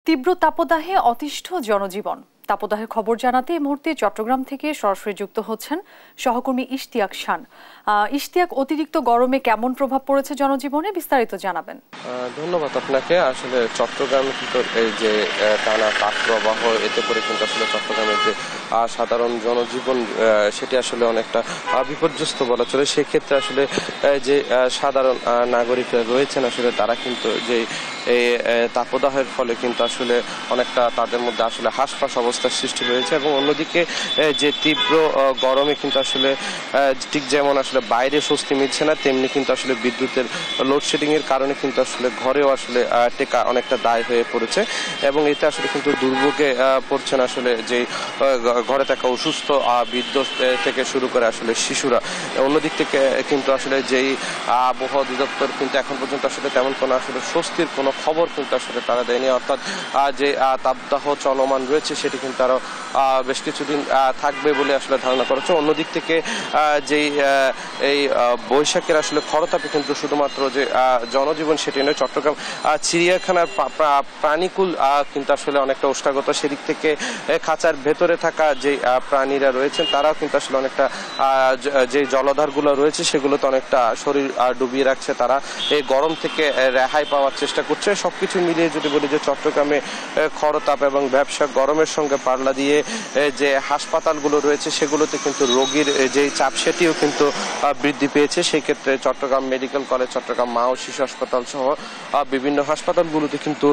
তীব্র তাপদাহে অতিষ্ঠ জনজীবন। তাপদাহের খবর জানাতে এই মুহূর্তে চট্টগ্রাম থেকে সরাসরি যুক্ত হচ্ছেন সহকর্মী ইশতিয়াক শান। ইশতিয়াক, অতিরিক্ত গরমে কেমন প্রভাব পড়েছে জনজীবনে, বিস্তারিত জানাবেন। ধন্যবাদ আপনাকে। আসলে চট্টগ্রামে কিন্তু এই যে টানা তাপপ্রবাহ, এতে করে কিন্তু আসলে চট্টগ্রামের যে সাধারণ জনজীবন সেটি আসলে অনেকটা বিপর্যস্ত বলা চলে। সেক্ষেত্রে আসলে যে সাধারণ নাগরিকরা রয়েছেন আসলে তারা কিন্তু যে এই তাপদাহের ফলে কিন্তু আসলে অনেকটা তাদের মধ্যে আসলে হাসপাস অবস্থার সৃষ্টি হয়েছে। এবং অন্যদিকে যে তীব্র গরমে কিন্তু আসলে ঠিক যেমন আসলে বাইরে স্বস্তি মিলছে না, তেমনি কিন্তু আসলে বিদ্যুতের লোডশেডিং এর কারণে কিন্তু আসলে ঘরেও আসলে টেকা অনেকটা দায় হয়ে পড়েছে। এবং এতে আসলে কিন্তু দুর্ভোগে পড়ছেন আসলে যে ঘরে থাকা অসুস্থ বৃদ্ধ থেকে শুরু করে আসলে শিশুরা। অন্যদিক থেকে কিন্তু আসলে যেই আবহাওয়া অধিদপ্তর কিন্তু এখন পর্যন্ত আসলে তেমন কোনো আসলে স্বস্তির কোনো খবর কিন্তু আসলে তারা দেয়নি। অর্থাৎ যে তাপদাহ চলমান রয়েছে সেটি কিন্তু আরো বেশ কিছুদিন থাকবে বলে আসলে ধারণা করা হচ্ছে। অন্যদিক থেকে যেই এই বৈশাখের আসলে খরতাপে কিন্তু শুধুমাত্র যে জনজীবন সেটি নয়, চট্টগ্রাম চিড়িয়াখানার প্রাণীকুল কিন্তু আসলে অনেকটা ওষ্ঠাগত। সেদিক থেকে খাঁচার ভেতরে থাকা যে প্রাণীরা রয়েছেন তারাও কিন্তু আসলে অনেকটা যে জলাধারগুলো রয়েছে সেগুলোতে অনেকটা শরীর ডুবিয়ে রাখছে। তারা এই গরম থেকে রেহাই পাওয়ার চেষ্টা করছে। সবকিছু মিলিয়ে যদি বলি যে চট্টগ্রামে খরতাপ এবং ব্যবসা গরমের সঙ্গে পাল্লা দিয়ে যে হাসপাতালগুলো রয়েছে সেগুলোতে কিন্তু রোগীর যে চাপ সেটিও কিন্তু বৃদ্ধি পেয়েছে। সেই ক্ষেত্রে চট্টগ্রাম মেডিকেল কলেজ, চট্টগ্রাম মা ও শিশু হাসপাতাল সহ বিভিন্ন হাসপাতালগুলোতে কিন্তু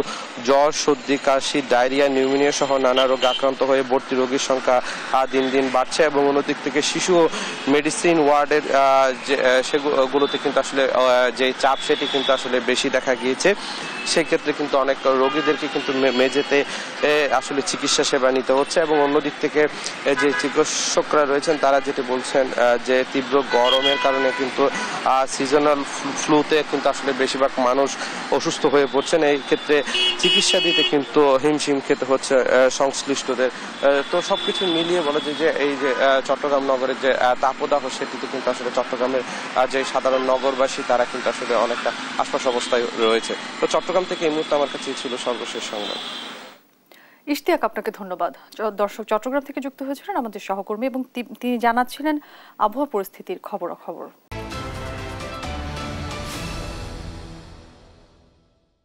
জ্বর, সর্দি, কাশি, ডায়রিয়া, নিউমোনিয়া সহ নানা রোগে আক্রান্ত হয়ে ভর্তি রোগীর সংখ্যা দিন দিন বাড়ছে। এবং অন্যদিক থেকে শিশু মেডিসিন ওয়ার্ডের সেগুলোতে কিন্তু আসলে যে চাপ সেটি কিন্তু আসলে বেশি দেখা গিয়েছে। সেক্ষেত্রে কিন্তু অনেক রোগীদেরকে কিন্তু মেঝেতে আসলে চিকিৎসা সেবা নিতে হচ্ছে। এবং অন্যদিক থেকে যে চিকিৎসকরা রয়েছেন তারা যেটি বলছেন যে তীব্র গরমের কারণে কিন্তু সিজনাল ফ্লুতে কিন্তু আসলে বেশিরভাগ মানুষ অসুস্থ হয়ে পড়ছেন। এই ক্ষেত্রে চিকিৎসা দিতে কিন্তু হিমশিম খেতে হচ্ছে সংশ্লিষ্টদের। তো সবকিছু মিলিয়ে বলা যায় যে এই যে চট্টগ্রাম নগরের যে তাপদাহ সেটিতে কিন্তু আসলে চট্টগ্রামের যে সাধারণ নগরবাসী তারা কিন্তু আসলে অনেকটা আশপাশ অবস্থায় রয়েছে। তো চট্টগ্রাম থেকে এই মুহূর্তে আমার কাছে ছিল সর্বশেষ সংবাদ। ইশতিয়াক, আপনাকে ধন্যবাদ। দর্শক, চট্টগ্রাম থেকে যুক্ত হয়েছিলেন আমাদের সহকর্মী এবং তিনি জানাচ্ছিলেন আবহাওয়া পরিস্থিতির খবরাখবর।